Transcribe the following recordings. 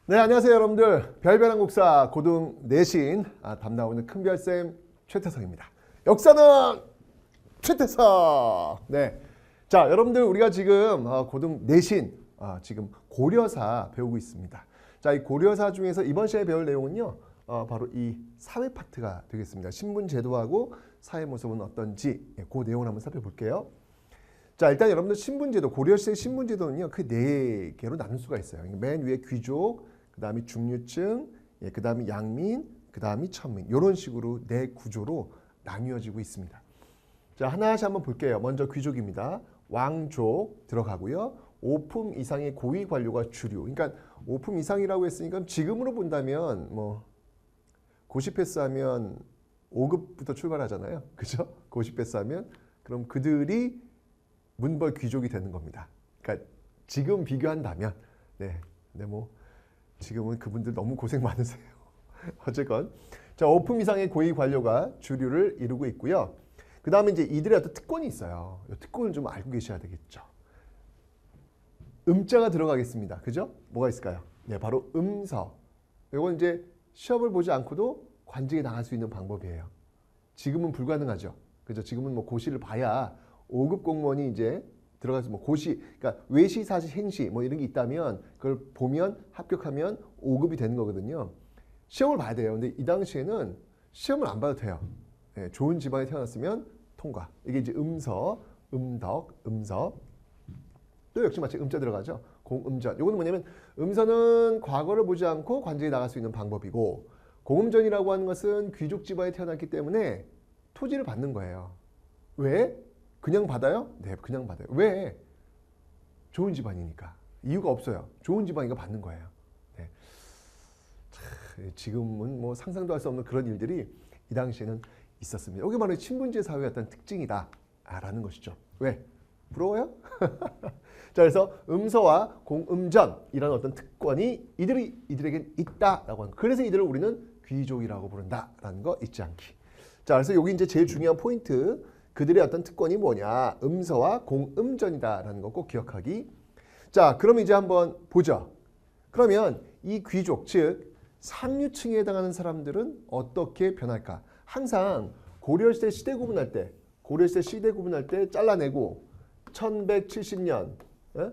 네, 안녕하세요 여러분들. 별별한국사 고등 내신 담당하는 큰별쌤 최태성입니다. 역사는 최태성. 네, 자 여러분들 우리가 지금 고등 내신 지금 고려사 배우고 있습니다. 자, 이 고려사 중에서 이번 시간에 배울 내용은요 바로 이 사회 파트가 되겠습니다. 신분 제도하고 사회 모습은 어떤지 그 내용을 한번 살펴볼게요. 자, 일단 여러분들 신분제도, 고려시대 신분제도는요 그 네 개로 나눌 수가 있어요. 맨 위에 귀족, 그 다음에 중류층, 그 다음에 양민, 그 다음에 천민, 이런 식으로 네 구조로 나뉘어지고 있습니다. 자, 하나씩 한번 볼게요. 먼저 귀족입니다. 왕족 들어가고요. 5품 이상의 고위 관료가 주류. 그러니까 5품 이상이라고 했으니까 지금으로 본다면 뭐 고시 패스하면 5급부터 출발하잖아요. 그죠? 고시 패스하면 그럼 그들이 문벌 귀족이 되는 겁니다. 그러니까 지금 비교한다면 근데 뭐 지금은 그분들 너무 고생 많으세요. 어쨌건 자, 5품 이상의 고위 관료가 주류를 이루고 있고요. 그 다음에 이제 이들의 어떤 특권이 있어요. 이 특권을 좀 알고 계셔야 되겠죠. 음자가 들어가겠습니다. 그죠? 뭐가 있을까요? 네, 바로 음서. 이건 이제 시험을 보지 않고도 관직에 나갈 수 있는 방법이에요. 지금은 불가능하죠. 그죠? 지금은 뭐 고시를 봐야 5급 공무원이 이제 들어가서 뭐 고시, 그러니까 외시, 사시, 행시 뭐 이런 게 있다면 그걸 보면 합격하면 5급이 되는 거거든요. 시험을 봐야 돼요. 근데 이 당시에는 시험을 안 봐도 돼요. 네, 좋은 집안에 태어났으면 통과. 이게 이제 음서, 음덕, 음서. 또 역시 마치 음자 들어가죠. 공음전. 이거는 뭐냐면 음서는 과거를 보지 않고 관직에 나갈 수 있는 방법이고, 공음전이라고 하는 것은 귀족 집안에 태어났기 때문에 토지를 받는 거예요. 왜? 그냥 받아요? 네, 그냥 받아요. 왜? 좋은 집안이니까. 이유가 없어요. 좋은 집안이니까 받는 거예요. 네. 지금은 뭐 상상도 할 수 없는 그런 일들이 이 당시에는 있었습니다. 이게 바로 신분제 사회의 어떤 특징이다 라는 것이죠. 왜? 부러워요? 자, 그래서 음서와 공음전이라는 어떤 특권이 이들에겐 있다라고 하는 거. 그래서 이들을 우리는 귀족이라고 부른다라는 거 잊지 않기. 자, 그래서 여기 이제 제일 중요한 포인트. 그들의 어떤 특권이 뭐냐? 음서와 공음전이다라는 거 꼭 기억하기. 자, 그럼 이제 한번 보죠. 그러면 이 귀족, 즉 상류층에 해당하는 사람들은 어떻게 변할까? 항상 고려시대 시대 구분할 때 잘라내고 1170년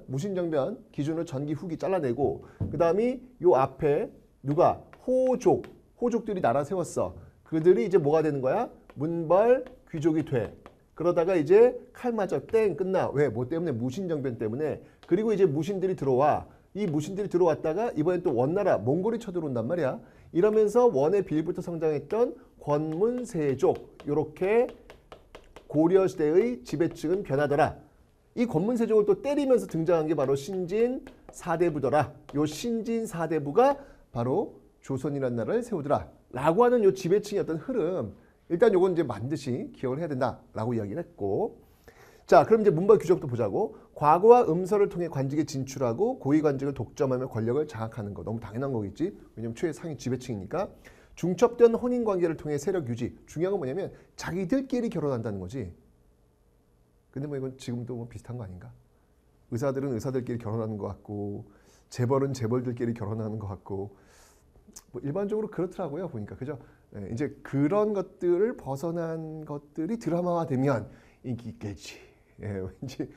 무신정변 기준으로 전기 후기 잘라내고 그 다음에 요 앞에 누가? 호족들이 나라 세웠어. 그들이 이제 뭐가 되는 거야? 문벌 귀족이 돼. 그러다가 이제 칼 맞아 땡 끝나. 왜? 뭐 때문에? 무신정변 때문에. 그리고 이제 무신들이 들어와. 이 무신들이 들어왔다가 이번엔 또 원나라 몽골이 쳐들어온단 말이야. 이러면서 원의 빌부터 성장했던 권문세족, 이렇게 고려시대의 지배층은 변하더라. 이 권문세족을 또 때리면서 등장한 게 바로 신진 사대부더라. 요 신진 사대부가 바로 조선이라는 나라를 세우더라 라고 하는 요 지배층의 어떤 흐름, 일단 요건 이제 반드시 기억을 해야 된다라고 이야기를 했고, 자, 그럼 이제 문벌 귀족도 보자고. 과거와 음서를 통해 관직에 진출하고 고위 관직을 독점하며 권력을 장악하는 거 너무 당연한 거겠지. 왜냐면 최상위 지배층이니까. 중첩된 혼인 관계를 통해 세력 유지. 중요한 건 뭐냐면 자기들끼리 결혼한다는 거지. 근데 뭐 이건 지금도 뭐 비슷한 거 아닌가? 의사들은 의사들끼리 결혼하는 것 같고, 재벌은 재벌들끼리 결혼하는 것 같고, 뭐 일반적으로 그렇더라고요 보니까. 그죠? 네, 이제 그런 것들을 벗어난 것들이 드라마화되면 인기 있겠지. 예, 왠지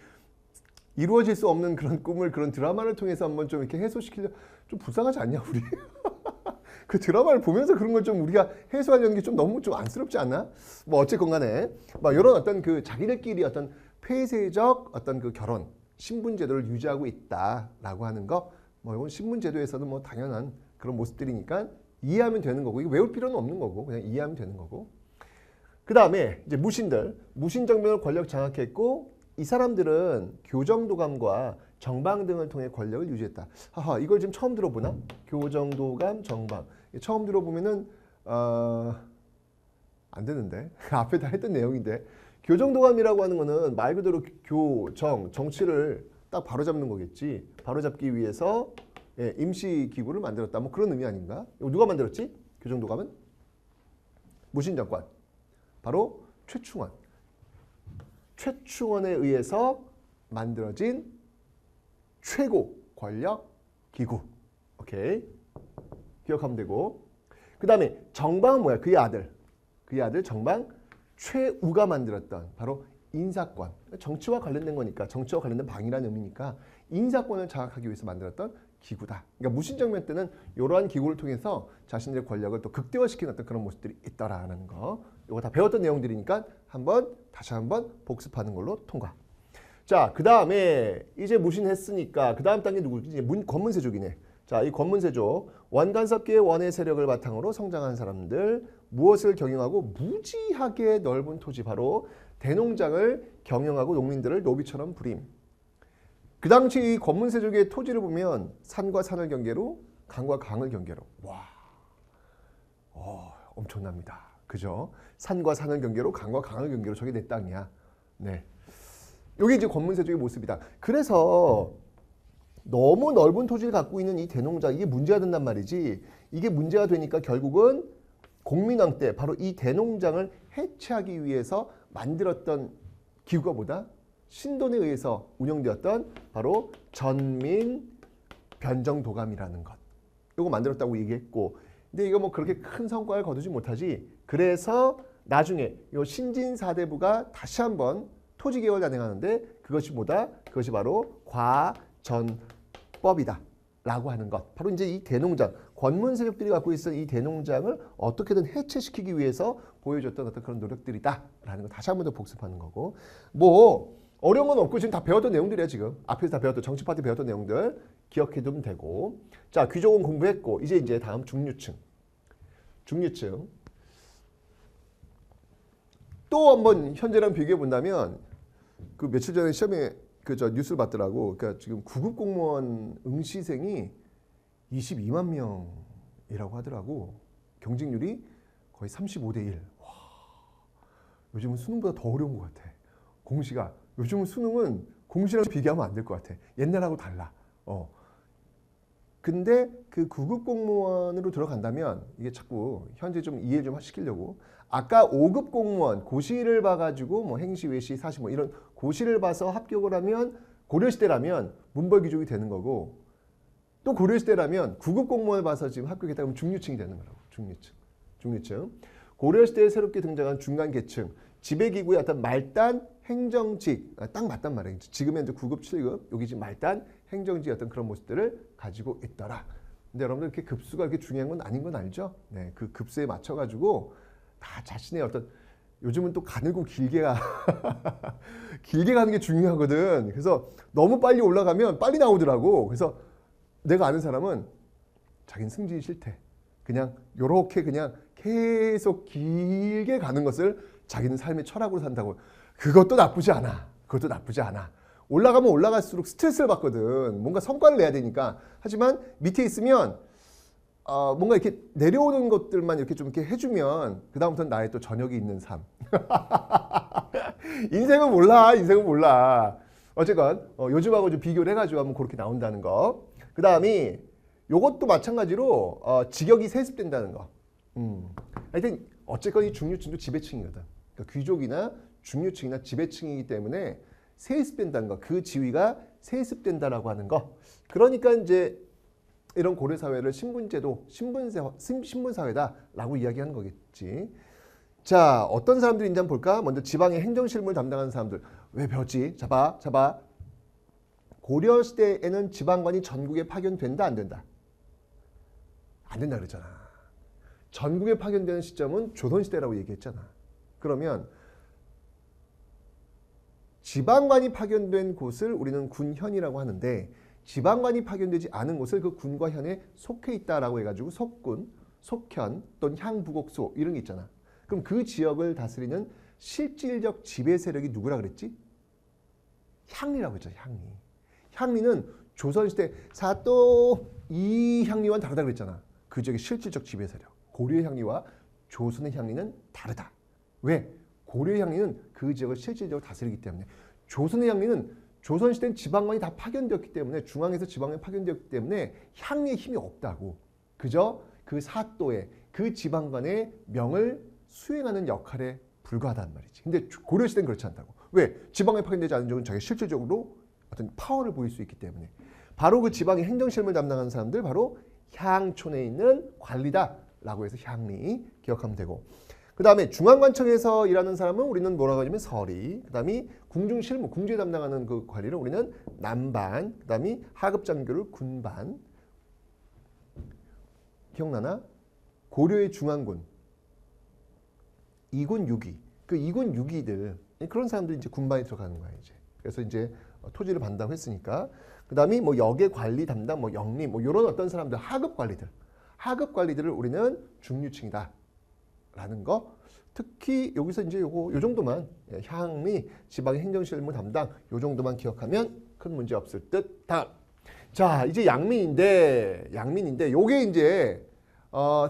이루어질 수 없는 그런 꿈을 그런 드라마를 통해서 한번 좀 이렇게 해소시키려. 좀 불쌍하지 않냐 우리? 그 드라마를 보면서 그런 걸 좀 우리가 해소하려는 게 좀 너무 좀 안쓰럽지 않나? 뭐 어쨌건 간에 막 이런 어떤 그 자기들끼리 어떤 폐쇄적 어떤 그 결혼 신분 제도를 유지하고 있다라고 하는 거, 뭐 이건 신분 제도에서는 뭐 당연한 그런 모습들이니까 이해하면 되는 거고, 이거 외울 필요는 없는 거고 그냥 이해하면 되는 거고. 그 다음에 이제 무신들, 무신정변을 권력 장악했고, 이 사람들은 교정도감과 정방 등을 통해 권력을 유지했다. 하하, 이걸 지금 처음 들어보나? 교정도감, 정방. 처음 들어보면은 안 되는데 앞에 다 했던 내용인데. 교정도감이라고 하는 거는 말 그대로 정치를 딱 바로잡는 거겠지. 바로잡기 위해서 임시기구를 만들었다. 뭐 그런 의미 아닌가? 이거 누가 만들었지? 교정도감은? 무신정권. 바로 최충원에 의해서 만들어진 최고 권력 기구. 오케이. 기억하면 되고. 그 다음에 정방은 뭐야? 그의 아들. 그의 아들 정방 최우가 만들었던 바로 인사권. 정치와 관련된 거니까 정치와 관련된 방이라는 의미니까 인사권을 장악하기 위해서 만들었던 기구다. 그러니까 무신정변 때는 이러한 기구를 통해서 자신들의 권력을 또 극대화시키는 어떤 그런 모습들이 있더라라는 거. 이거 다 배웠던 내용들이니까 다시 한번 복습하는 걸로 통과. 자, 그 다음에 이제 무신했으니까 그 다음 단계 누구지? 이제 권문세족이네. 자, 이 권문세족 원간섭계의 원의 세력을 바탕으로 성장한 사람들, 무엇을 경영하고 무지하게 넓은 토지, 바로 대농장을 경영하고 농민들을 노비처럼 부림. 그 당시 이 권문세족의 토지를 보면 산과 산을 경계로, 강과 강을 경계로. 와, 엄청납니다. 그죠? 산과 산을 경계로, 강과 강을 경계로 저게 내 땅이야. 네, 이게 이제 권문세족의 모습이다. 그래서 너무 넓은 토지를 갖고 있는 이 대농장, 이게 문제가 된단 말이지. 이게 문제가 되니까 결국은 공민왕 때 바로 이 대농장을 해체하기 위해서 만들었던 기구가 뭐다? 신돈에 의해서 운영되었던 바로 전민변정도감이라는 것. 이거 만들었다고 얘기했고, 근데 이거 뭐 그렇게 큰 성과를 거두지 못하지. 그래서 나중에 이 신진사대부가 다시 한번 토지개혁을 단행하는데 그것이 뭐다? 그것이 바로 과전법이다 라고 하는 것. 바로 이제 이 대농장, 권문세력들이 갖고 있었던 이 대농장을 어떻게든 해체시키기 위해서 보여줬던 어떤 그런 노력들이다 라는 거 다시 한번 더 복습하는 거고. 뭐 어려운 건 없고 지금 다 배웠던 내용들이야. 지금 앞에서 다 배웠던 정치 파트 배웠던 내용들 기억해두면 되고. 자, 귀족은 공부했고 이제 다음 중류층. 또 한번 현재랑 비교해 본다면 그 며칠 전에 시험에 뉴스를 봤더라고. 그러니까 지금 구급 공무원 응시생이 22만 명이라고 하더라고. 경쟁률이 거의 35대 1. 와, 요즘은 수능보다 더 어려운 것 같아. 공시가. 요즘은 수능은 공시랑 비교하면 안 될 것 같아. 옛날하고 달라. 근데 그 구급 공무원으로 들어간다면 이게 자꾸 현재 좀 이해 좀 시키려고. 아까 5급 공무원 고시를 봐가지고 뭐 행시, 외시, 사시 뭐 이런 고시를 봐서 합격을 하면 고려시대라면 문벌귀족이 되는 거고, 또 고려시대라면 9급 공무원을 봐서 지금 합격했다 그러면 중류층이 되는 거라고. 중류층. 고려시대에 새롭게 등장한 중간계층, 지배기구의 어떤 말단 행정직, 딱 맞단 말이에요. 지금의 이제 9급, 7급, 여기 지금 말단 행정직 어떤 그런 모습들을 가지고 있더라. 근데 여러분들 이렇게 급수가 그렇게 중요한 건 아닌 건 알죠? 네, 그 급수에 맞춰가지고 다 자신의 어떤, 요즘은 또 가늘고 길게 가는 게 중요하거든. 그래서 너무 빨리 올라가면 빨리 나오더라고. 그래서 내가 아는 사람은 자기는 승진이 싫대. 그냥 요렇게 그냥 계속 길게 가는 것을 자기는 삶의 철학으로 산다고. 그것도 나쁘지 않아. 올라가면 올라갈수록 스트레스를 받거든. 뭔가 성과를 내야 되니까. 하지만 밑에 있으면 뭔가 이렇게 내려오는 것들만 이렇게 좀 이렇게 해주면 그 다음부터는 나의 또 저녁이 있는 삶. 인생은 몰라. 어쨌건 요즘하고 좀 비교를 해가지고 한번 그렇게 나온다는 거. 그 다음이 요것도 마찬가지로 직역이 세습된다는 거. 하여튼 어쨌건 이 중류층도 지배층이거든. 그러니까 귀족이나 중류층이나 지배층이기 때문에 세습된다는 거. 그 지위가 세습된다라고 하는 거. 그러니까 이제 이런 고려사회를 신분제도, 신분사회다라고 이야기하는 거겠지. 자, 어떤 사람들이 인지 한번 볼까? 먼저 지방의 행정실무를 담당하는 사람들. 왜 배웠지? 잡아. 고려시대에는 지방관이 전국에 파견된다, 안 된다? 안 된다 그랬잖아. 전국에 파견되는 시점은 조선시대라고 얘기했잖아. 그러면 지방관이 파견된 곳을 우리는 군현이라고 하는데, 지방관이 파견되지 않은 곳을 그 군과 현에 속해 있다라고 해가지고 속군, 속현 또는 향부곡소 이런 게 있잖아. 그럼 그 지역을 다스리는 실질적 지배 세력이 누구라 그랬지? 향리라고 했잖아. 향리는 조선시대 사또 이향리와는 다르다 그랬잖아. 그 지역의 실질적 지배 세력. 고려의 향리와 조선의 향리는 다르다. 왜? 고려의 향리는 그 지역을 실질적으로 다스리기 때문에. 조선의 향리는 조선시대는 지방관이 다 파견되었기 때문에, 중앙에서 지방에 파견되었기 때문에 향리의 힘이 없다고. 그저 그 사또의, 그 지방관의 명을 수행하는 역할에 불과하단 말이지. 근데 고려시대는 그렇지 않다고. 왜? 지방에 파견되지 않은 적은 자기가 실질적으로 어떤 파워를 보일 수 있기 때문에. 바로 그 지방의 행정실무를 담당하는 사람들, 바로 향촌에 있는 관리다라고 해서 향리 기억하면 되고, 그 다음에 중앙관청에서 일하는 사람은 우리는 뭐라고 하냐면 서리, 그 다음에 궁중실무, 궁지에 담당하는 그 관리를 우리는 남반, 그 다음에 하급장교를 군반. 기억나나? 고려의 중앙군, 2군 6위, 그 2군 6위들, 그런 사람들이 이제 군반에 들어가는 거야 이제. 그래서 이제 토지를 받는다고 했으니까. 그 다음에 뭐 역의 관리 담당, 뭐 영리, 뭐 이런 어떤 사람들, 하급 관리들을 우리는 중류층이다. 라는 거. 특히 여기서 이제 요 정도만, 향리, 지방의 행정실무 담당 요 정도만 기억하면 큰 문제 없을 듯. 다음. 자, 이제 양민인데 요게 이제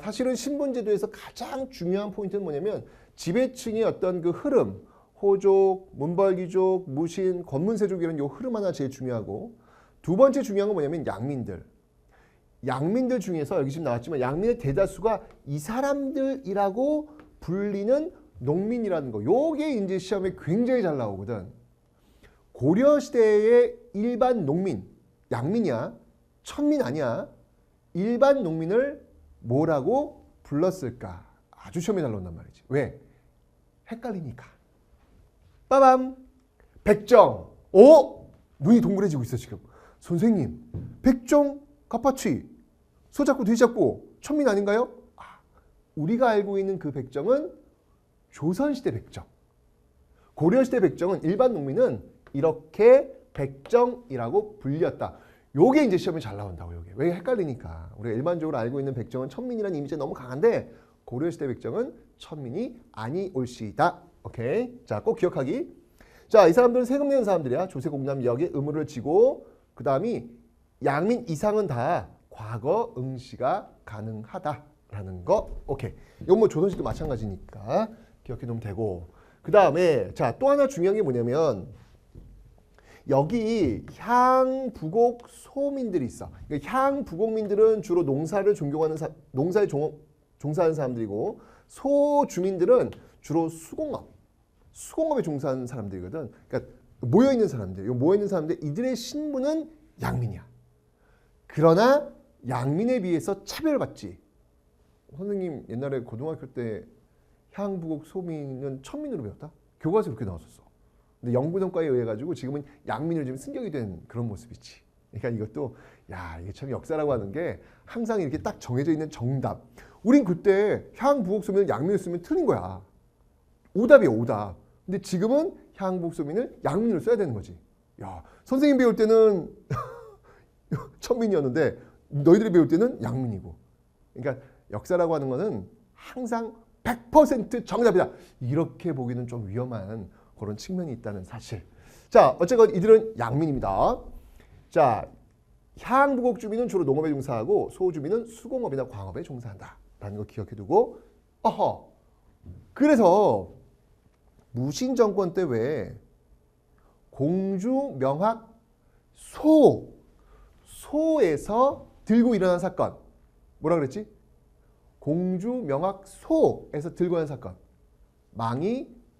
사실은 신분제도에서 가장 중요한 포인트는 뭐냐면 지배층의 어떤 그 흐름, 호족, 문벌귀족, 무신, 권문세족 이런 요 흐름 하나 제일 중요하고, 두 번째 중요한 건 뭐냐면 양민들 중에서 여기 지금 나왔지만 양민의 대다수가 이 사람들이라고 불리는 농민이라는 거. 요게 이제 시험에 굉장히 잘 나오거든. 고려시대의 일반 농민, 양민이야. 천민 아니야. 일반 농민을 뭐라고 불렀을까? 아주 시험에 잘 나온단 말이지. 왜? 헷갈리니까. 빠밤! 백정. 오! 눈이 동그래지고 있어 지금. 선생님, 백정, 가파치, 소잡고 뒤잡고 천민 아닌가요? 우리가 알고 있는 그 백정은 조선시대 백정. 고려시대 백정은 일반 농민은 이렇게 백정이라고 불렸다. 요게 이제 시험에 잘 나온다고. 요게 왜 헷갈리니까. 우리가 일반적으로 알고 있는 백정은 천민이라는 이미지가 너무 강한데 고려시대 백정은 천민이 아니올시다. 오케이. 자, 꼭 기억하기. 자, 이 사람들은 세금 내는 사람들이야. 조세공남 역의 의무를 지고, 그 다음이 양민 이상은 다 과거 응시가 가능하다라는 거. 오케이. 이건 뭐 조선시대도 마찬가지니까 기억해 놓으면 되고. 그 다음에 자, 또 하나 중요한 게 뭐냐면 여기 향부곡 소민들이 있어. 그러니까 향부곡민들은 주로 농사를 존경하는 농사에 종사하는 사람들이고, 소주민들은 주로 수공업에 종사하는 사람들이거든. 그러니까 모여있는 사람들, 모여있는 사람들, 이들의 신분은 양민이야. 그러나 양민에 비해서 차별받지. 선생님 옛날에 고등학교 때 향부곡 소민은 천민으로 배웠다? 교과서에 그렇게 나왔었어. 근데 영구성과에 의해 가지고 지금은 양민을 좀 승격이 된 그런 모습이지. 그러니까 이것도 이게 참 역사라고 하는 게 항상 이렇게 딱 정해져 있는 정답. 우린 그때 향부곡 소민을 양민을 쓰면 틀린 거야. 오답이야, 오답. 근데 지금은 향부곡 소민을 양민을 써야 되는 거지. 야, 선생님 배울 때는 천민이었는데 너희들이 배울 때는 양민이고. 그러니까 역사라고 하는 거는 항상 100% 정답이다. 이렇게 보기는 좀 위험한 그런 측면이 있다는 사실. 자, 어쨌건 이들은 양민입니다. 자, 향부곡 주민은 주로 농업에 종사하고 소주민은 수공업이나 광업에 종사한다. 라는 거 기억해 두고, 그래서 무신 정권 때 왜 공주 명학 소에서 들고 일어난 사건. 뭐라 그랬지? 공주 명학 소에서 들고 일어난 사건.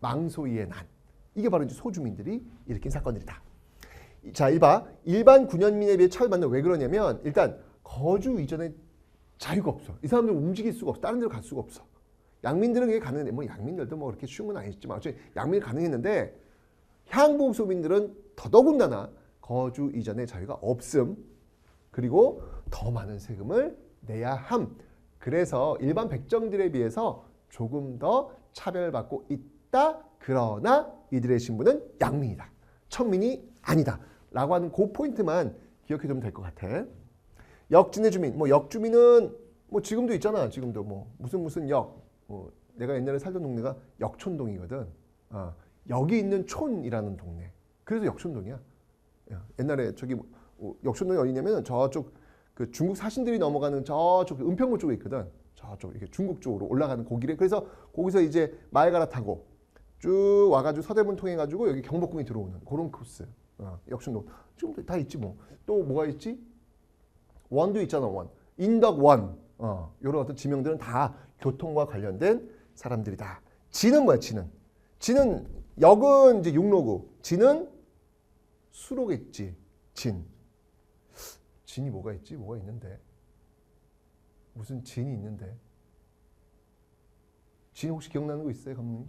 망소이의 난. 이게 바로 이제 소주민들이 일으킨 사건들이다. 자, 일반 군현민에 비해 차별받는 왜 그러냐면 일단 거주 이전에 자유가 없어. 이 사람들 움직일 수가 없어. 다른 데로 갈 수가 없어. 양민들은 그게 가능했는데 뭐 양민들도 뭐 그렇게 쉬운 건 아니지만 어차피 양민이 가능했는데 향부곡 소민들은 더더군다나 거주 이전에 자유가 없음. 그리고 더 많은 세금을 내야 함. 그래서 일반 백정들에 비해서 조금 더 차별받고 있다. 그러나 이들의 신분은 양민이다. 천민이 아니다. 라고 하는 그 포인트만 기억해 두면 될 것 같아. 역진의 주민. 역주민은 지금도 있잖아. 지금도 무슨 역. 내가 옛날에 살던 동네가 역촌동이거든. 여기 있는 촌이라는 동네. 그래서 역촌동이야. 옛날에 저기 역촌동이 어디냐면 저쪽 그 중국 사신들이 넘어가는 저쪽 은평구 쪽에 있거든. 저쪽 이렇게 중국 쪽으로 올라가는 고길에. 그래서 거기서 이제 말 갈아타고 쭉 와가지고 서대문 통해가지고 여기 경복궁에 들어오는 그런 코스. 역촌동. 지금 다 있지 뭐. 또 뭐가 있지? 원도 있잖아, 원. 인덕원. 이런 어떤 지명들은 다 교통과 관련된 사람들이다. 진은 뭐야, 진은? 진은 역은 이제 육로구. 진은 수로겠지. 진이 뭐가 있지? 뭐가 있는데? 무슨 진이 있는데. 진 혹시 기억나는 거 있어요, 감독님?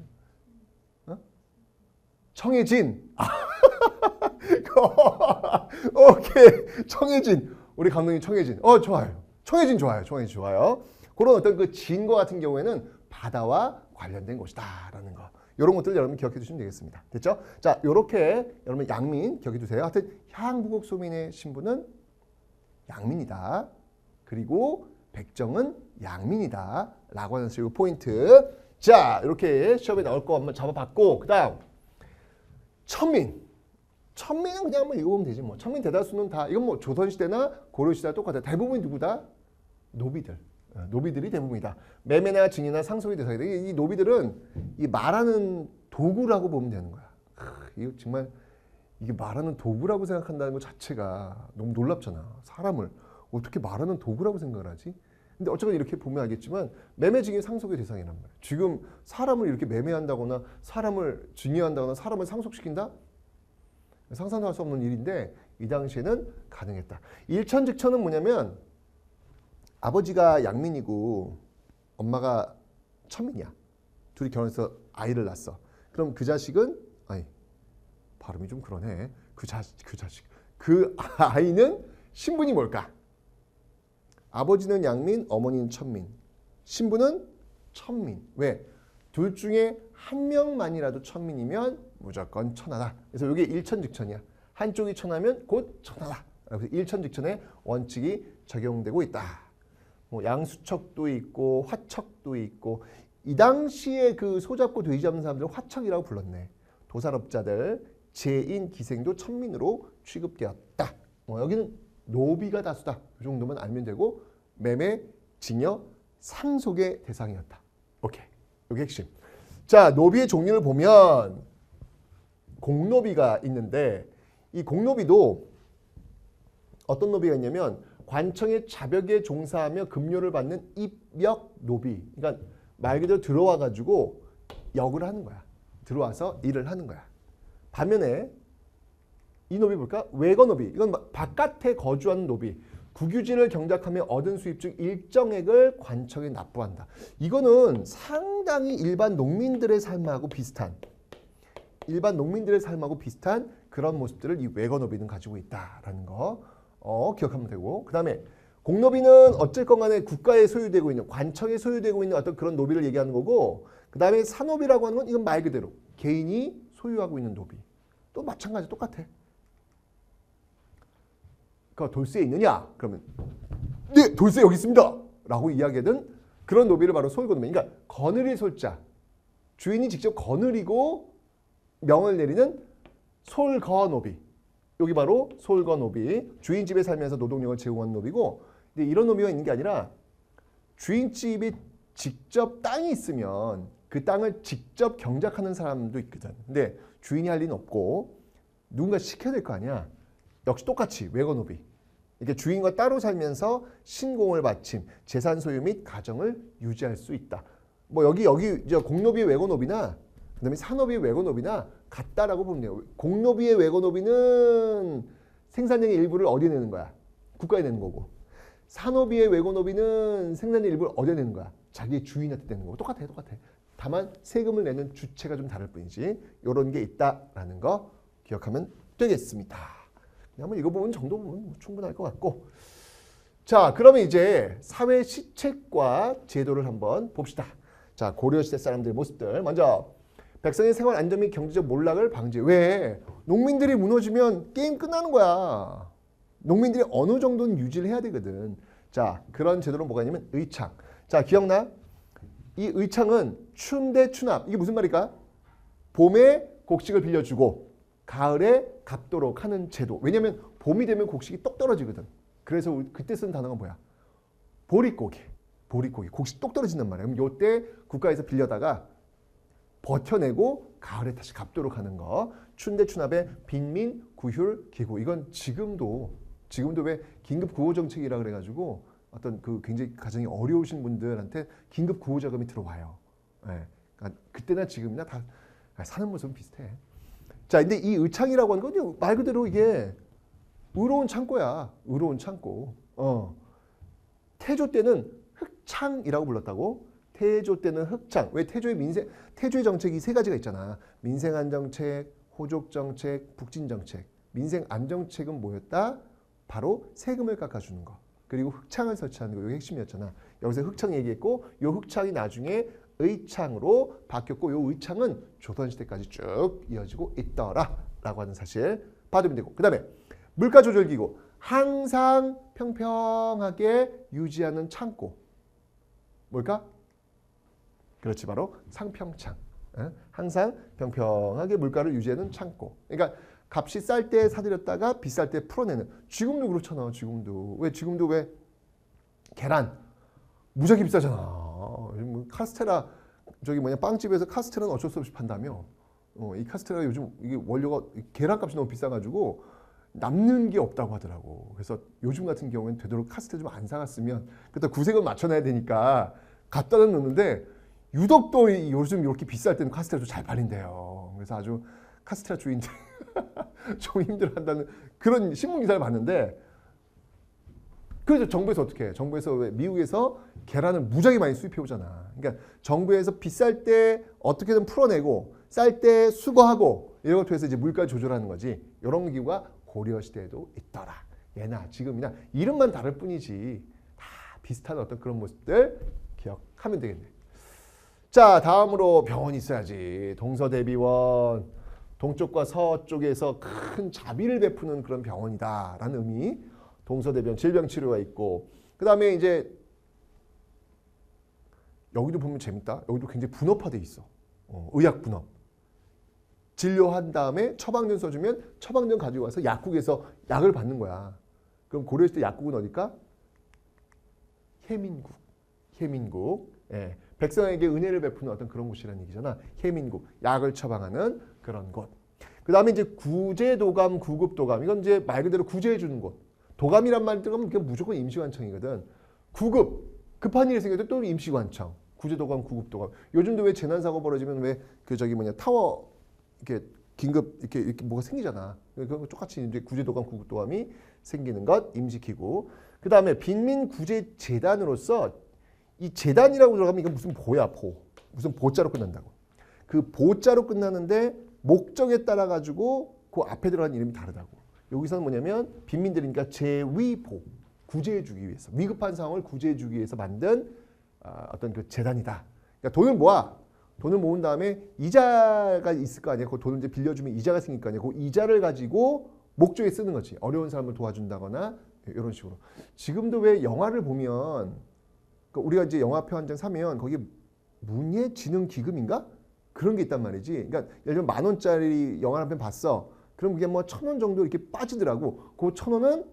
어? 청해진. 오케이. 청해진. 우리 감독님 청해진. 좋아요. 청해진 좋아요. 청해진 좋아요. 그런 어떤 그 진과 같은 경우에는 바다와 관련된 곳이다라는 거. 이런 것들 여러분 기억해 두시면 되겠습니다. 됐죠? 자, 요렇게 여러분 양민 기억해 두세요. 하여튼 향부곡 소민의 신부는 양민이다. 그리고 백정은 양민이다. 라고 하는 이 포인트. 자, 이렇게 시험에 나올 거 한번 잡아봤고, 그 다음 천민. 천민은 그냥 한번 읽어보면 되지 뭐. 천민 대다수는 다 이건 뭐 조선시대나 고려시대나 똑같아. 대부분이 누구다? 노비들. 노비들이 대부분이다. 매매나 증여나 상속의 대상이다. 이 노비들은 이 말하는 도구라고 보면 되는 거야. 이거 정말 이게 말하는 도구라고 생각한다는 것 자체가 너무 놀랍잖아. 사람을 어떻게 말하는 도구라고 생각을 하지? 근데 어쨌든 이렇게 보면 알겠지만 매매 증여 상속의 대상이란 말이야. 지금 사람을 이렇게 매매한다거나 사람을 증여한다거나 사람을 상속시킨다? 상상도 할 수 없는 일인데 이 당시에는 가능했다. 일천즉천은 뭐냐면 아버지가 양민이고 엄마가 천민이야. 둘이 결혼해서 아이를 낳았어. 그럼 그 자식은 발음이 좀 그러네. 그 아이는 신분이 뭘까? 아버지는 양민, 어머니는 천민. 신부는 천민. 왜? 둘 중에 한 명만이라도 천민이면 무조건 천하다. 그래서 이게 일천즉천이야. 한쪽이 천하면 곧 천하다. 그래서 일천즉천의 원칙이 적용되고 있다. 뭐 양수척도 있고 화척도 있고 이 당시에 그 소잡고 돼지 잡는 사람들을 화척이라고 불렀네. 도산업자들, 제인, 기생도 천민으로 취급되었다. 여기는 노비가 다수다. 이 정도만 알면 되고 매매, 증여, 상속의 대상이었다. 오케이. 여기 핵심. 자, 노비의 종류를 보면 공노비가 있는데 이 공노비도 어떤 노비가 있냐면 관청의 자벽에 종사하며 급료를 받는 입역 노비. 그러니까 말 그대로 들어와 가지고 역을 하는 거야. 들어와서 일을 하는 거야. 반면에 이 노비 볼까? 외거 노비. 이건 바깥에 거주하는 노비. 국유지를 경작하며 얻은 수입 중 일정액을 관청에 납부한다. 이거는 상당히 일반 농민들의 삶하고 비슷한 그런 모습들을 이 외거 노비는 가지고 있다라는 거 기억하면 되고, 그 다음에 공노비는 어쨌건 간에 국가에 소유되고 있는, 관청에 소유되고 있는 어떤 그런 노비를 얘기하는 거고, 그 다음에 사노비라고 하는 건 이건 말 그대로 개인이 소유하고 있는 노비. 또 마찬가지 똑같아. 그 돌쇠 있느냐? 그러면 네, 돌쇠 여기 있습니다. 라고 이야기하던 그런 노비를 바로 솔거노비. 그러니까 거느릴 솔자. 주인이 직접 거느리고 명을 내리는 솔거노비. 여기 바로 솔거노비. 주인 집에 살면서 노동력을 제공하는 노비고, 근데 이런 노비가 있는 게 아니라 주인 집이 직접 땅이 있으면 그 땅을 직접 경작하는 사람도 있거든. 근데 주인이 할 리는 없고 누군가 시켜야 될 거 아니야. 역시 똑같이 외거노비. 이렇게 주인과 따로 살면서 신공을 바침, 재산 소유 및 가정을 유지할 수 있다. 뭐 여기 이제 공노비의 외거노비나 그다음에 산업의 외거노비나 같다라고 보면 돼요. 공노비의 외거노비는 생산량의 일부를 어디에 내는 거야? 국가에 내는 거고. 산업의 외거노비는 생산량의 일부를 어디에 내는 거야? 자기 주인한테 내는 거고. 똑같아. 다만 세금을 내는 주체가 좀 다를 뿐이지. 이런 게 있다라는 거 기억하면 되겠습니다. 한번 읽어보면 정도 보면 충분할 것 같고. 자, 그러면 이제 사회 시책과 제도를 한번 봅시다. 자, 고려시대 사람들의 모습들. 먼저 백성의 생활 안전 및 경제적 몰락을 방지. 왜? 농민들이 무너지면 게임 끝나는 거야. 농민들이 어느 정도는 유지를 해야 되거든. 자, 그런 제도는 뭐가 있냐면 의창. 자, 기억나? 이 의창은 춘대 추납. 이게 무슨 말일까? 봄에 곡식을 빌려주고 가을에 갚도록 하는 제도. 왜냐면 봄이 되면 곡식이 똑 떨어지거든. 그래서 그때 쓰는 단어가 뭐야? 보릿고개. 곡식 똑 떨어진단 말이야. 그럼 요때 국가에서 빌려다가 버텨내고 가을에 다시 갚도록 하는 거. 춘대추납의 빈민, 구휼, 기구. 이건 지금도 왜 긴급 구호 정책이라 그래가지고 어떤 그 굉장히 가정이 어려우신 분들한테 긴급 구호 자금이 들어와요. 네. 그러니까 그때나 지금이나 다 사는 모습은 비슷해. 자, 근데 이 의창이라고 하는 건 말 그대로 이게 의로운 창고야. 의로운 창고. 태조 때는 흑창이라고 불렀다고? 태조 때는 흑창. 왜 태조의 정책이 세 가지가 있잖아. 민생안정책, 호족정책, 북진정책. 민생안정책은 뭐였다? 바로 세금을 깎아주는 거. 그리고 흑창을 설치하는 거. 이게 핵심이었잖아. 여기서 흑창 얘기했고 이 흑창이 나중에 의창으로 바뀌었고 이 의창은 조선시대까지 쭉 이어지고 있더라 라고 하는 사실 봐두면 되고, 그 다음에 물가조절기구, 항상 평평하게 유지하는 창고. 뭘까? 그렇지, 바로 상평창. 항상 평평하게 물가를 유지하는 창고. 그러니까 값이 쌀 때 사들였다가 비쌀 때 풀어내는. 지금도 그렇잖아. 지금도 왜 계란 무지하게 비싸잖아. 요즘 카스테라 빵집에서 카스테라는 어쩔 수 없이 판다며. 이 카스테라가 요즘 이게 원료가 계란값이 너무 비싸가지고 남는 게 없다고 하더라고. 그래서 요즘 같은 경우에는 되도록 카스테라 좀 안 사갔으면 그때 구색을 맞춰놔야 되니까 갖다는 놓는데 유독 또 요즘 이렇게 비쌀 때는 카스테라도 잘 팔린대요. 그래서 아주 카스테라 주인들 좀 힘들어한다는 그런 신문 기사를 봤는데, 그래서 정부에서 어떻게 해? 정부에서 왜 미국에서 계란을 무지하게 많이 수입해 오잖아. 그러니까 정부에서 비쌀 때 어떻게든 풀어내고 쌀 때 수거하고 이런 것도 해서 이제 물가 조절하는 거지. 이런 기구가 고려 시대에도 있더라. 예나 지금이나 이름만 다를 뿐이지 다 비슷한 어떤 그런 모습들 기억하면 되겠네. 자, 다음으로 병원이 있어야지. 동서대비원, 동쪽과 서쪽에서 큰 자비를 베푸는 그런 병원이다라는 의미. 동서대비원, 질병치료가 있고, 그 다음에 이제 여기도 보면 재밌다. 여기도 굉장히 분업화돼 있어. 의학 분업. 진료한 다음에 처방전 써주면 처방전 가지고 와서 약국에서 약을 받는 거야. 그럼 고려시대 약국은 어딜까? 혜민국. 예. 백성에게 은혜를 베푸는 어떤 그런 곳이라는 얘기잖아. 혜민국. 약을 처방하는 그런 곳. 그 다음에 이제 구제도감, 구급도감. 이건 이제 말 그대로 구제해 주는 곳. 도감이란 말 들어가면 그냥 무조건 임시관청이거든. 구급. 급한 일이 생겨도 또 임시관청. 구제도감, 구급도감. 요즘도 왜 재난사고 벌어지면 왜 타워 이렇게 긴급 이렇게 뭐가 생기잖아. 그거 똑같이 이제 구제도감, 구급도감이 생기는 것, 임시기구. 그 다음에 빈민구제재단으로서 이 재단이라고 들어가면 이건 무슨 보야, 보. 무슨 보자로 끝난다고. 그 보자로 끝나는데 목적에 따라 가지고 그 앞에 들어가는 이름이 다르다고. 여기서는 뭐냐면 빈민들이니까 재위보, 구제해주기 위해서, 위급한 상황을 구제해주기 위해서 만든 어떤 그 재단이다. 그러니까 돈을 모아. 돈을 모은 다음에 이자가 있을 거 아니야. 그 돈을 이제 빌려주면 이자가 생길 거 아니야. 그 이자를 가지고 목적에 쓰는 거지. 어려운 사람을 도와준다거나 이런 식으로. 지금도 왜 영화를 보면 우리가 이제 영화표 한 장 사면 거기에 문예진흥기금인가? 그런 게 있단 말이지. 그러니까 예를 들면 10,000원짜리 영화 한 편 봤어. 그럼 그게 뭐 1,000원 정도 이렇게 빠지더라고. 그 1,000원은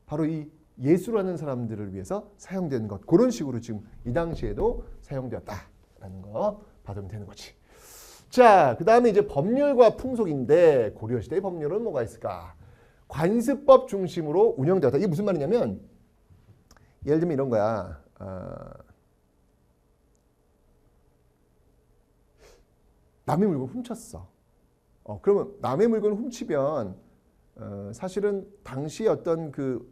바로 이 예술하는 사람들을 위해서 사용되는 것. 그런 식으로 지금 이 당시에도 사용되었다라는 거 받으면 되는 거지. 자, 그 다음에 이제 법률과 풍속인데 고려시대의 법률은 뭐가 있을까? 관습법 중심으로 운영되었다. 이게 무슨 말이냐면 예를 들면 이런 거야. 남의 물건 훔쳤어. 그러면 남의 물건을 훔치면 사실은 당시 어떤 그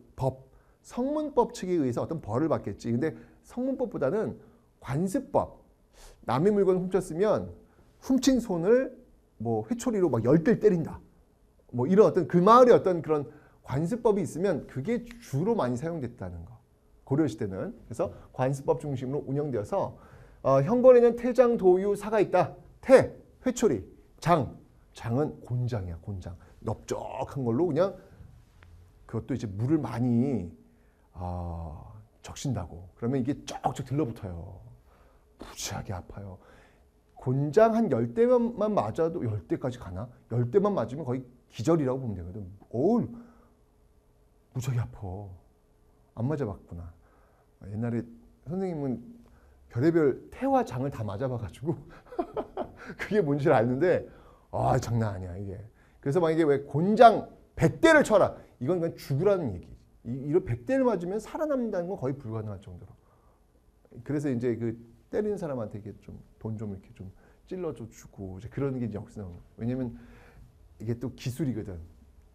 성문법 측에 의해서 어떤 벌을 받겠지. 근데 성문법보다는 관습법. 남의 물건을 훔쳤으면 훔친 손을 뭐 회초리로 막 10대를 때린다. 뭐 이런 어떤 그 마을의 어떤 그런 관습법이 있으면 그게 주로 많이 사용됐다는 거. 고려시대는. 그래서 관습법 중심으로 운영되어서 형벌에는 태장, 도유, 사가 있다. 태, 회초리, 장은 곤장이야. 곤장. 넓적한 걸로 그냥 그것도 이제 물을 많이 적신다고. 그러면 이게 쩍쩍 들러붙어요. 무지하게 아파요. 곤장 한 10대만 맞아도 10대까지 가나? 10대만 맞으면 거의 기절이라고 보면 되거든. 어우, 무지하게 아파. 안 맞아봤구나. 옛날에 선생님은 별의별 태와 장을 다 맞아봐가지고 그게 뭔지 알는데 장난 아니야 이게. 그래서 만약에 왜 곤장 100대를 쳐라. 이건 그냥 죽으라는 얘기. 이런 100대를 맞으면 살아남는다는 건 거의 불가능할 정도로. 그래서 이제 그 때리는 사람한테 이게 좀 돈 좀 이렇게 좀 찔러줘 주고 이제 그런 게 이제 역사 나오는 거예요. 왜냐면 이게 또 기술이거든.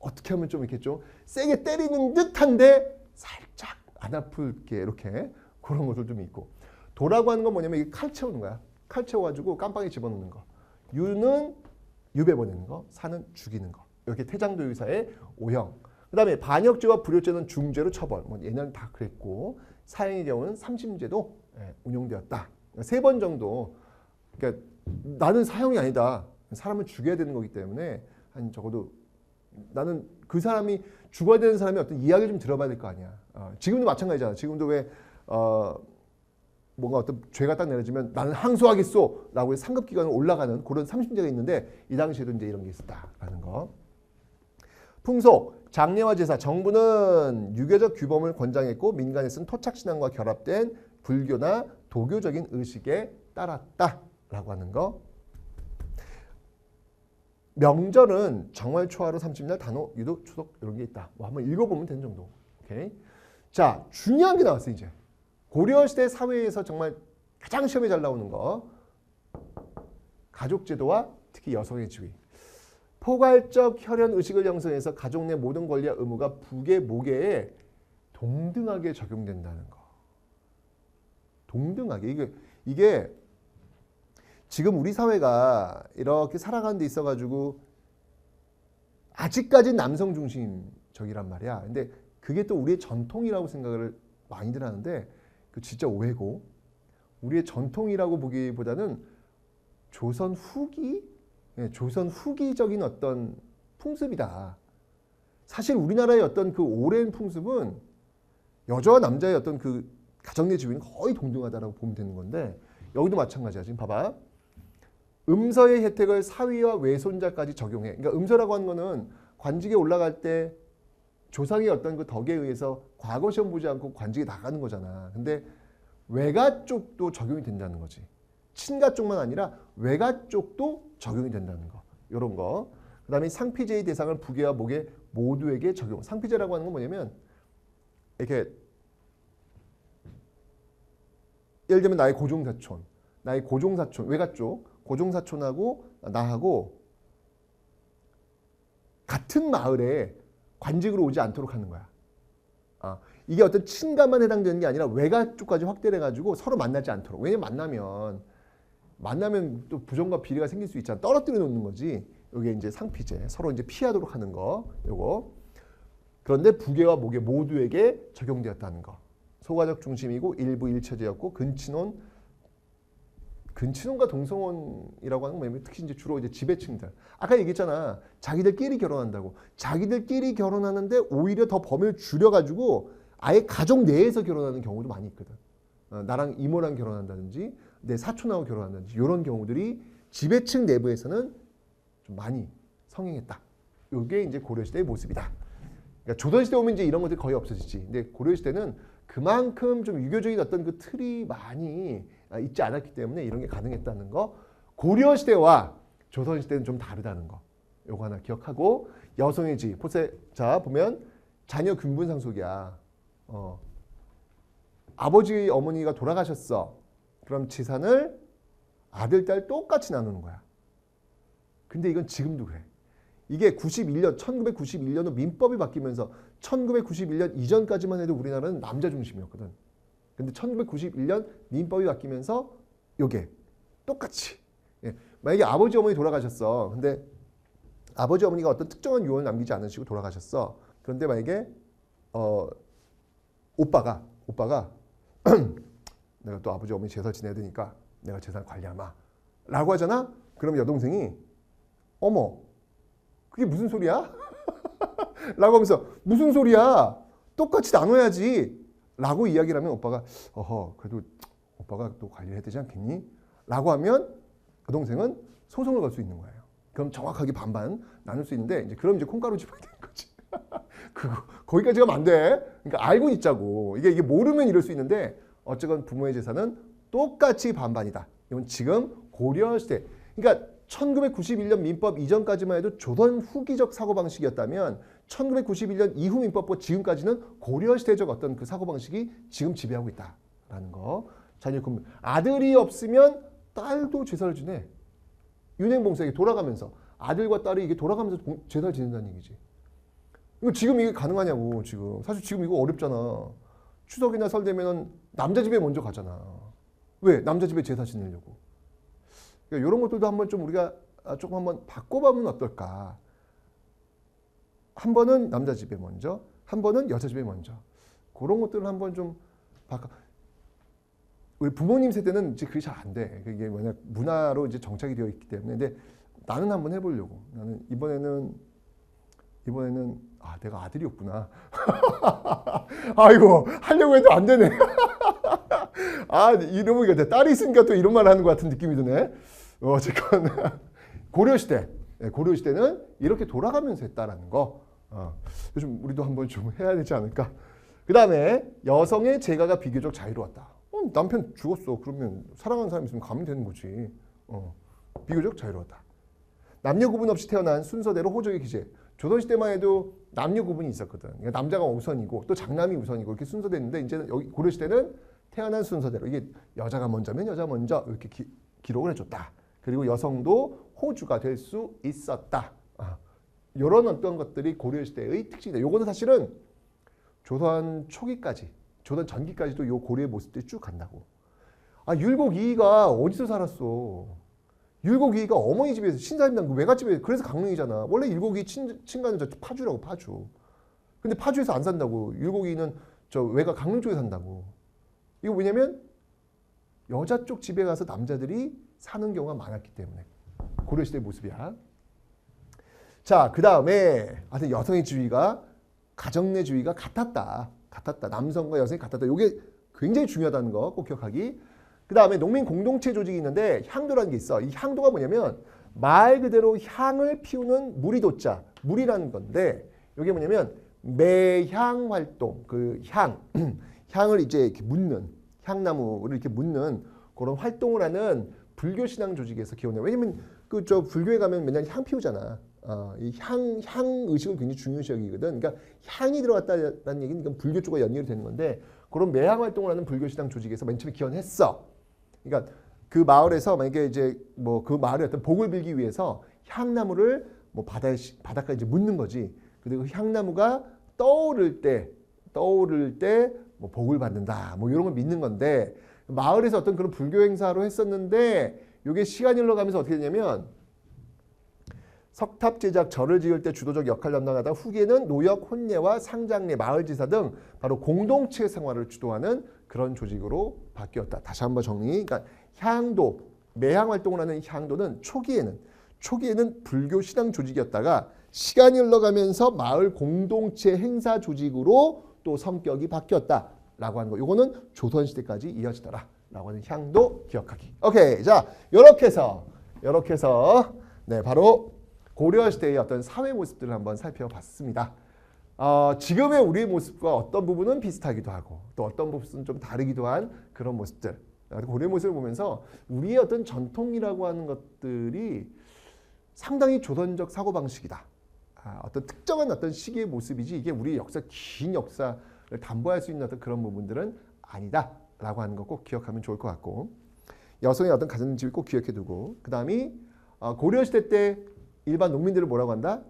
어떻게 하면 좀 이렇게 좀 세게 때리는 듯한데 살짝 안 아플게 이렇게 그런 것들 좀 있고. 도라고 하는 건 뭐냐면 이게 칼 채우는 거야. 칼 채워가지고 깜빵에 집어넣는 거. 유는 유배 보내는 거, 사는 죽이는 거. 이렇게 태장도유사의 오형. 그 다음에 반역죄와 불효죄는 중죄로 처벌. 뭐 예년 다 그랬고 사형의 경우는 삼심제도 운용되었다. 3번 정도. 그러니까 나는 사형이 아니다. 사람을 죽여야 되는 거기 때문에 한 적어도 나는 그 사람이 죽어야 되는 사람의 어떤 이야기를 좀 들어봐야 될 거 아니야. 지금도 마찬가지잖아. 지금도 왜 뭔가 어떤 죄가 딱 내려지면 나는 항소하겠소 라고 해서 상급기관을 올라가는 그런 삼심제가 있는데 이 당시에도 이제 이런 게 있었다라는 거. 풍속, 장례와 제사, 정부는 유교적 규범을 권장했고 민간에 쓴 토착신앙과 결합된 불교나 도교적인 의식에 따랐다라고 하는 거. 명절은 정월, 초하루, 30날, 단오, 유도, 추석 이런 게 있다. 뭐 한번 읽어보면 되는 정도. 오케이. 자, 중요한 게 나왔어요 이제. 고려시대 사회에서 정말 가장 시험에 잘 나오는 거. 가족제도와 특히 여성의 지위. 포괄적 혈연 의식을 형성해서 가족 내 모든 권리와 의무가 부계, 모계에 동등하게 적용된다는 거. 동등하게. 이게 지금 우리 사회가 이렇게 살아가는 데 있어가지고 아직까지 남성 중심적이란 말이야. 근데 그게 또 우리의 전통이라고 생각을 많이들 하는데 그 진짜 오해고, 우리의 전통이라고 보기보다는 조선 후기적인 어떤 풍습이다. 사실 우리나라의 어떤 그 오랜 풍습은 여자와 남자의 어떤 그 가정 내 지위는 거의 동등하다라고 보면 되는 건데 여기도 마찬가지야. 지금 봐봐. 음서의 혜택을 사위와 외손자까지 적용해. 그러니까 음서라고 하는 거는 관직에 올라갈 때 조상의 어떤 그 덕에 의해서 과거 시험 보지 않고 관직에 나가는 거잖아. 근데 외가 쪽도 적용이 된다는 거지. 친가 쪽만 아니라 외가 쪽도 적용이 된다는 거. 이런 거. 그 다음에 상피제의 대상을 부계와 모계 모두에게 적용. 상피제라고 하는 건 뭐냐면 이렇게 예를 들면 나의 고종사촌, 외가 쪽 고종사촌하고 나하고 같은 마을에 관직으로 오지 않도록 하는 거야. 이게 어떤 친가만 해당되는 게 아니라 외가 쪽까지 확대를 해가지고 서로 만나지 않도록. 왜냐면 만나면 또 부정과 비리가 생길 수 있잖아. 떨어뜨려 놓는 거지. 이게 이제 상피제. 서로 이제 피하도록 하는 거. 요거. 그런데 부계와 모계 모두에게 적용되었다는 거. 소가적 중심이고 일부 일처제였고 근친혼과 동성혼이라고 하는 건 뭐냐면 특히 이제 주로 이제 지배층들. 아까 얘기했잖아. 자기들끼리 결혼한다고. 자기들끼리 결혼하는데 오히려 더 범위를 줄여가지고 아예 가족 내에서 결혼하는 경우도 많이 있거든. 나랑 이모랑 결혼한다든지 내 사촌하고 결혼한다든지 이런 경우들이 지배층 내부에서는 좀 많이 성행했다. 이게 이제 고려시대의 모습이다. 그러니까 조선시대 오면 이제 이런 것들이 거의 없어지지. 근데 고려시대는 그만큼 좀 유교적인 어떤 그 틀이 많이 있지 않았기 때문에 이런 게 가능했다는 거. 고려시대와 조선시대는 좀 다르다는 거. 요거 하나 기억하고 여성의 지위. 자 보면 자녀 균분상속이야. 아버지 어머니가 돌아가셨어. 그럼 재산을 아들 딸 똑같이 나누는 거야. 근데 이건 지금도 그래. 이게 1991년도 민법이 바뀌면서 1991년 이전까지만 해도 우리나라는 남자 중심이었거든. 근데 1991년 민법이 바뀌면서 요게 똑같이. 만약에 아버지 어머니 돌아가셨어. 근데 아버지 어머니가 어떤 특정한 유언을 남기지 않으시고 돌아가셨어. 그런데 만약에 오빠가 내가 또 아버지 어머니 제사 지내야 되니까 내가 재산 관리하마 라고 하잖아. 그럼 여동생이 어머 그게 무슨 소리야? 라고 하면서 무슨 소리야? 똑같이 나눠야지 라고 이야기를 하면 오빠가 그래도 오빠가 또 관리를 해야 되지 않겠니? 라고 하면 여동생은 소송을 걸 수 있는 거예요. 그럼 정확하게 반반 나눌 수 있는데 이제 그럼 이제 콩가루 집어야 되는 거지. 거기까지 가면 안 돼. 그러니까 알고는 있자고. 이게 모르면 이럴 수 있는데 어쨌건 부모의 재산은 똑같이 반반이다. 이건 지금 고려시대. 그러니까 1991년 민법 이전까지만 해도 조선 후기적 사고방식이었다면 1991년 이후 민법과 지금까지는 고려시대적 어떤 그 사고방식이 지금 지배하고 있다라는 거. 자녀 군분. 아들이 없으면 딸도 제사를 지내. 윤행봉사에게 돌아가면서 아들과 딸이 이게 돌아가면서 제사를 지낸다는 얘기지. 이거 지금 이게 가능하냐고 지금. 사실 지금 이거 어렵잖아. 추석이나 설 되면 남자 집에 먼저 가잖아. 왜? 남자 집에 제사 지내려고. 그러니까 이런 것들도 한번 좀 우리가 조금 한번 바꿔보면 어떨까. 한 번은 남자 집에 먼저, 한 번은 여자 집에 먼저. 그런 것들을 한번 좀 바꿔. 우리 부모님 세대는 이제 그게 잘 안 돼. 이게 워낙 문화로 이제 정착이 되어 있기 때문에. 근데 나는 한번 해보려고. 나는 이번에는 내가 아들이었구나. 아이고 하려고 해도 안 되네. 이러면 이게 딸이 있으니까 또 이런 말 하는 것 같은 느낌이 드네. 어쨌건 고려시대는 이렇게 돌아가면서 했다라는 거. 요즘 우리도 한번 좀 해야 되지 않을까. 그 다음에 여성의 재가가 비교적 자유로웠다. 남편 죽었어. 그러면 사랑하는 사람 있으면 가면 되는 거지. 비교적 자유로웠다. 남녀 구분 없이 태어난 순서대로 호적의 기재. 조선시대만 해도 남녀 구분이 있었거든. 그러니까 남자가 우선이고 또 장남이 우선이고 이렇게 순서됐는데 이제는 여기 고려시대는 태어난 순서대로 이게 여자가 먼저면 여자 먼저 이렇게 기록을 해줬다. 그리고 여성도 호주가 될 수 있었다. 이런 어떤 것들이 고려시대의 특징이다. 요거는 사실은 조선 초기까지, 조선 전기까지도 요 고려의 모습들이 쭉 간다고. 율곡이이가 어디서 살았어? 율곡이이가 어머니 집에서 신사임당 그 외갓집에 그래서 강릉이잖아. 원래 율곡이 친가는 저 파주라고 파주. 근데 파주에서 안 산다고. 율곡이는 저 외가 강릉 쪽에 산다고. 이거 왜냐면 여자 쪽 집에 가서 남자들이 사는 경우가 많았기 때문에. 고려시대의 모습이야. 자, 그 다음에 하여튼 여성의 지위가 가정 내 지위가 같았다. 남성과 여성이 같았다. 이게 굉장히 중요하다는 거 꼭 기억하기. 그 다음에 농민 공동체 조직이 있는데 향도라는 게 있어. 이 향도가 뭐냐면 말 그대로 향을 피우는 무리도자, 무리라는 건데 이게 뭐냐면 매향 활동, 그 향을 이제 이렇게 묻는, 향나무를 이렇게 묻는 그런 활동을 하는 불교 신앙 조직에서 기원해. 왜냐면 그 저 불교에 가면 맨날 향 피우잖아. 이 향 의식을 굉장히 중요시 여기거든. 그러니까 향이 들어갔다는 얘기는 이건 불교 쪽과 연결이 되는 건데 그런 매향 활동을 하는 불교 신앙 조직에서 맨 처음에 기원했어. 그러니까 그 마을에서 만약에 이제 뭐 그 마을의 어떤 복을 빌기 위해서 향나무를 뭐 바닷가에 이제 묻는 거지. 그리고 그 향나무가 떠오를 때 뭐 복을 받는다. 뭐 이런 걸 믿는 건데 마을에서 어떤 그런 불교 행사로 했었는데 이게 시간이 흘러가면서 어떻게 되냐면 석탑 제작, 절을 지을 때 주도적 역할을 담당하다 후기에는 노역, 혼례와 상장례, 마을지사 등 바로 공동체 생활을 주도하는 그런 조직으로 바뀌었다. 다시 한번 정리. 그러니까 향도, 매향 활동을 하는 향도는 초기에는 불교 신앙 조직이었다가 시간이 흘러가면서 마을 공동체 행사 조직으로 또 성격이 바뀌었다라고 하는 거. 요거는 조선시대까지 이어지더라. 라고 하는 향도 기억하기. 오케이. 자, 요렇게 해서 네, 바로 고려시대의 어떤 사회 모습들을 한번 살펴봤습니다. 지금의 우리의 모습과 어떤 부분은 비슷하기도 하고 또 어떤 부분은 좀 다르기도 한 그런 모습들. 고려의 모습을 보면서 우리의 어떤 전통이라고 하는 것들이 상당히 조선적 사고방식이다. 어떤 특정한 어떤 시기의 모습이지 이게 우리의 긴 역사를 담보할 수 있는 어떤 그런 부분들은 아니다. 라고 하는 거 꼭 기억하면 좋을 것 같고 여성의 어떤 가정집을 꼭 기억해두고 그 다음이 고려시대 때 일반 농민들을 뭐라고 한다?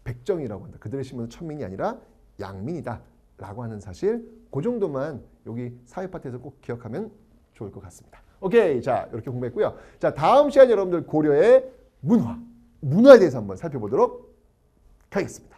백정이라고 한다. 그들의 신분은 천민이 아니라 양민이다 라고 하는 사실 그 정도만 여기 사회 파트에서 꼭 기억하면 좋을 것 같습니다. 오케이. 자, 이렇게 공부했고요. 자, 다음 시간에 여러분들 고려의 문화에 대해서 한번 살펴보도록 하겠습니다.